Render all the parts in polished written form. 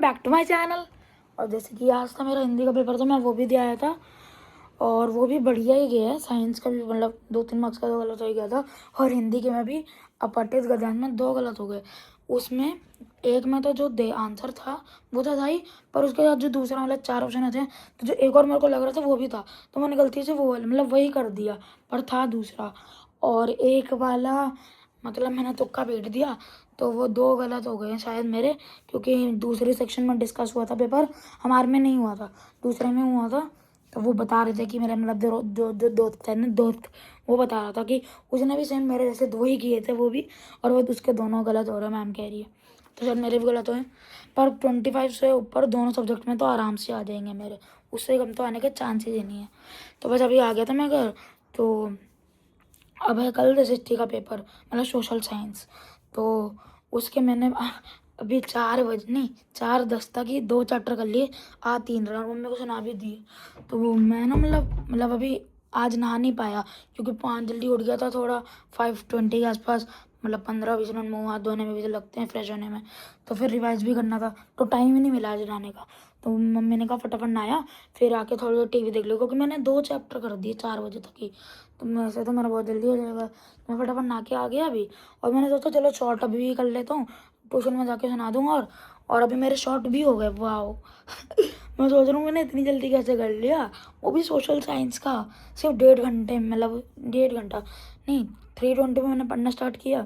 Back to my channel. और जैसे कि आज था मेरा हिंदी का पेपर, तो मैं वो भी दे आया था और वो भी बढ़िया ही गया है। साइंस का भी मतलब 2-3 मार्क्स का तो गलत हो ही गया था, और हिंदी के में भी अपठित गद्यांश में 2 गलत हो गए। उसमें एक में तो जो दे आंसर था वो तो था ही, पर उसके साथ जो दूसरा मतलब 4 ऑप्शन थे, तो जो एक और मेरे को लग रहा था वो भी था, तो मैंने गलती से वो मतलब वही कर दिया, पर था दूसरा। और एक वाला मतलब मैंने तुक्का पीट दिया, तो वो 2 गलत हो गए हैं शायद मेरे, क्योंकि दूसरे सेक्शन में डिस्कस हुआ था पेपर, हमारे में नहीं हुआ था, दूसरे में हुआ था। तो वो बता रहे थे कि मेरा मतलब जो दोस्त है ना, दोस्त, वो बता रहा था कि उसने भी सेम मेरे जैसे 2 ही किए थे वो भी, और वो उसके दोनों गलत हो रहे हैं, मैम कह रही है। तो शायद मेरे भी गलत हुए, पर 25 से ऊपर दोनों सब्जेक्ट में तो आराम से आ जाएंगे मेरे, उससे कम तो आने के चांसेस ही नहीं है। तो बस अभी आ गया था मैं घर, तो अब है कल रजिस्ट्री का पेपर, मतलब सोशल साइंस। तो उसके मैंने अभी 4 बजे नहीं 4:10 तक ही 2 चैप्टर कर लिए, आज 3 रहा, मम्मी को सुना भी दिए। तो वो मैं ना मतलब अभी आज नहा नहीं पाया, क्योंकि 5 जल्दी उठ गया था, थोड़ा 5:20 के आसपास, मतलब 15-20 मिनट मुँह हाथ धोने में भी तो लगते हैं, फ्रेश होने में, तो फिर रिवाइज भी करना था, तो टाइम ही नहीं मिला आज नहाने का। तो मम्मी ने कहा फटाफट नहाया, फिर आके थोड़ी देर टीवी देख लो, क्योंकि मैंने 2 चैप्टर कर दिए 4 बजे तक ही, तो मैं ऐसे तो मेरा बहुत जल्दी हो जाएगा। मैं फटाफट नहा के आ गया अभी, और मैंने सोचा चलो शॉर्ट अभी भी कर लेता हूँ, ट्यूशन में जाके सुना दूंगा। और अभी मेरे शॉर्ट भी हो गए, वाह। मैं सोच रहा हूँ मैंने इतनी जल्दी कैसे कर लिया, वो भी सोशल साइंस का, सिर्फ 1.5 घंटे में, मतलब 1.5 घंटा नहीं, 3:20 में मैंने पढ़ना स्टार्ट किया,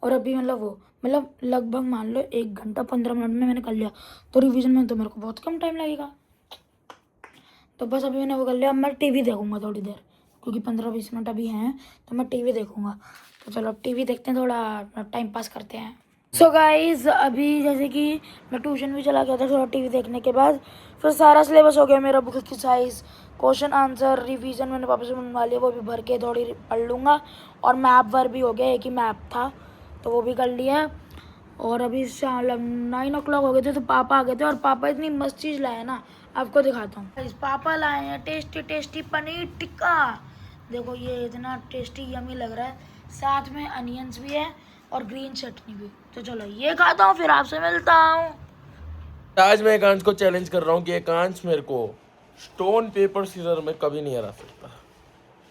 और अभी मतलब लगभग मान लो 1 घंटा 15 मिनट में मैंने कर लिया। तो रिवीजन में तो मेरे को बहुत कम टाइम लगेगा। तो बस अभी मैंने वो कर लिया, अब मैं टीवी देखूंगा थोड़ी देर, क्योंकि 15-20 मिनट अभी हैं, तो मैं टीवी देखूंगा। तो चलो अब टीवी देखते हैं, थोड़ा टाइम पास करते हैं। सो गाइज अभी जैसे कि मैं ट्यूशन भी चला गया था थोड़ा टीवी देखने के बाद, फिर सारा सिलेबस हो गया मेरा, बुक की साइज, क्वेश्चन आंसर, रिवीजन मैंने वापस से बनवा लिया, वो भी भर के थोड़ी पढ़ लूँगा। और मैप वर भी हो गया, एक ही मैप था तो वो भी कर लिया। और अभी शाम 9 o'clock हो गए थे, तो पापा आ गए थे, और पापा इतनी मस्त चीज़ लाए ना, आपको दिखाता हूँ। पापा लाए हैं टेस्टी टेस्टी पनीर टिक्का, देखो ये इतना टेस्टी यमी लग रहा है, साथ में अनियंस भी है और ग्रीन चटनी भी। तो चलो ये खाता हूँ, फिर आपसे मिलता हूँ। आज मैं एकांश को चैलेंज कर रहा हूँ कि एकांश मेरे को स्टोन पेपर सीजर में कभी नहीं हरा सकता,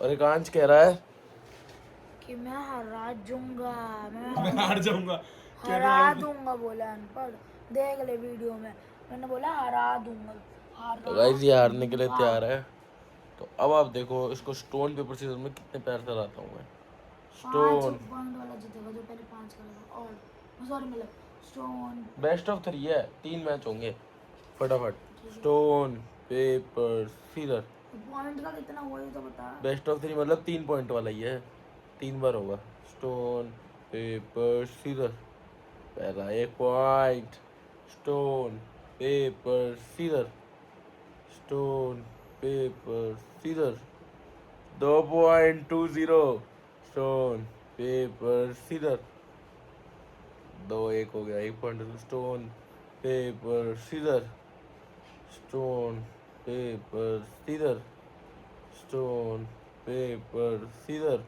और एकांश कह रहा है कि मैं हरा दूंगा, मैं हार जाऊंगा, हरा दूंगा बोला अनपढ़, देख ले वीडियो में, मैंने बोला हरा दूंगा, तो हरा गाइस ये हारने के लिए दूंगा। तैयार है। तो अब आप देखो इसको स्टोन पेपर सीजर में कितने प्यार से हराता हूँ मैं। 5 स्टोन पॉइंट वाला जीतेगा जो पहले 5 करेगा, और सॉरी मतलब स्टोन। बेस्ट ऑफ 3 है, 3 मैच होंगे, फटाफट। स्टोन पेपर सीजर, पॉइंट का कितना हुआ ये तो बता। बेस्ट ऑफ 3 मतलब 3 पॉइंट वाला ही है, 3 बार होगा। स्टोन पेपर सीजर, पहला 1 point. Stone paper scissor, stone paper scissor, 2.20। Stone paper scissor, 2-1 हो गया, 1 point. Stone paper scissor, stone paper scissor, stone paper scissor,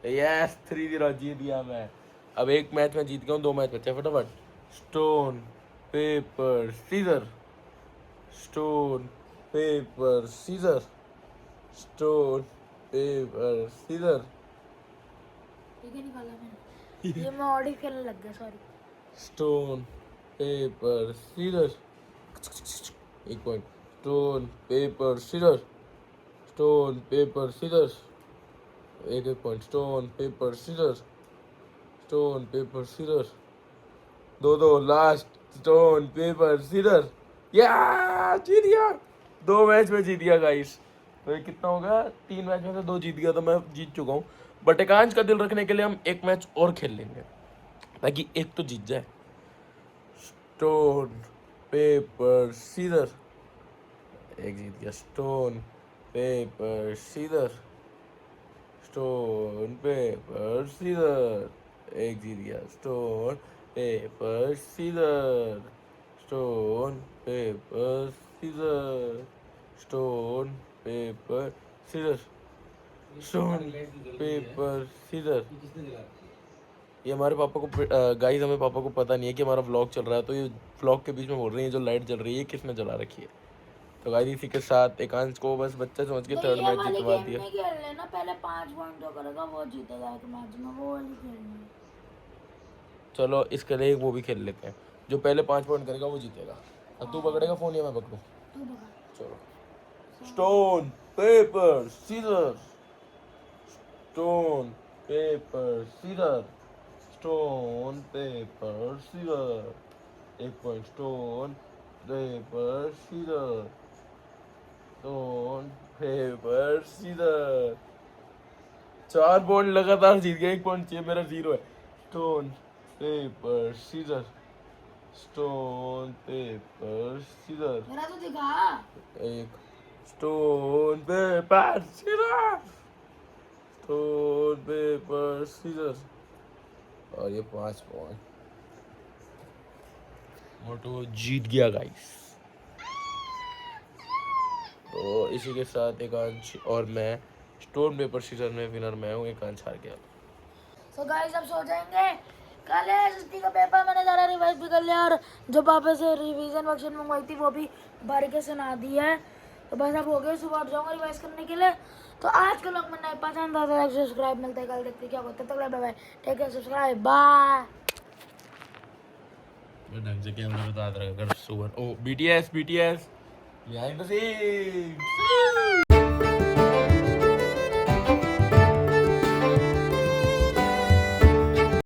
yes 3-0 जीत गया मैं। अब 1 मैच में जीत गया हूँ, 2 मैच बचे, फटाफट। Stone paper scissor, stone paper scissor, stone paper scissor, ठीक है निकाला मैंने, ये मैं ऑडी खेलने लग गया, sorry. Stone paper scissor, 1 point. Stone paper scissor, stone paper scissor, 1 point. Stone paper scissor, stone paper scissor, 2-2 last. Stone paper scissor, या जीत गया, 2 मैच में जीत गया गाइस। तो ये कितना हो गया, 3 मैच में से 2 जीत गया, तो मैं जीत चुका हूँ। बट एकांश का दिल रखने के लिए हम 1 मैच और खेल लेंगे, ताकि एक तो जीत जाए। स्टोन पेपर सीजर, एक जीत गया। Stone paper scissor, stone paper scissor, एक जीत गया। Stone paper scissor, stone paper scissor, stone paper scissor, stone paper scissor, ये हमारे पापा को गाइस, हमें पापा को पता नहीं है कि हमारा व्लॉग चल रहा है, तो ये व्लॉग के बीच में बोल रही है जो लाइट जल रही है किसने जला रखी है। तो गाइस इसी के साथ एकांश को बस बच्चा समझ के तो थर्ड ये मैच वाली जितवा गेम दिया। नहीं खेल लेना, पहले 5 पॉइंट जो करेगा वो जीतेगा एक मैच में, वो वाली खेलनी है। चलो इसके लिए वो भी खेल लेते हैं, जो पहले 5 पॉइंट करेगा वो जीतेगा। अब तू पकड़ेगा फोन या मैं पकड़ूं? तू बता। चलो, stone paper scissor, stone paper scissor, stone paper scissor. 1 point. Stone paper scissor, stone paper scissor. 4 point लगातार जीत गया, 1 पॉइंट चाहिए, मेरा 0 है। Stone paper scissor, stone paper scissor. मेरा तो दिखा। एक। Stone paper scissor, stone paper scissor. और ये 5 पॉइंट। मोटो जीत गया गाइस। तो इसी के साथ एकांश और मैं, स्टोन पेपर सीजर में विनर मैं हूँ, एकांश हार गया। सो गाइस अब सो जाएंगे, कल है एसएसटी का पेपर, मैंने ज़रा रिवाइज भी कर लिया, और जो पापा से रिवीजन वर्कशीट मंगवाई थी वो भी भर के सुना दी है। तो बस अब हो गए, सुबह उठ जाऊंगा रिवाइज करने के लिए। तो आज के लोग में नहीं पसंद आता, लाइक सब्सक्राइब, मिलता है कल, देखते हैं क्या होता है। तब तक bye bye, take care, subscribe, bye. ढंग से कैमरा बता रहा है। अगर सुबह ओ BTS, BTS behind the scenes.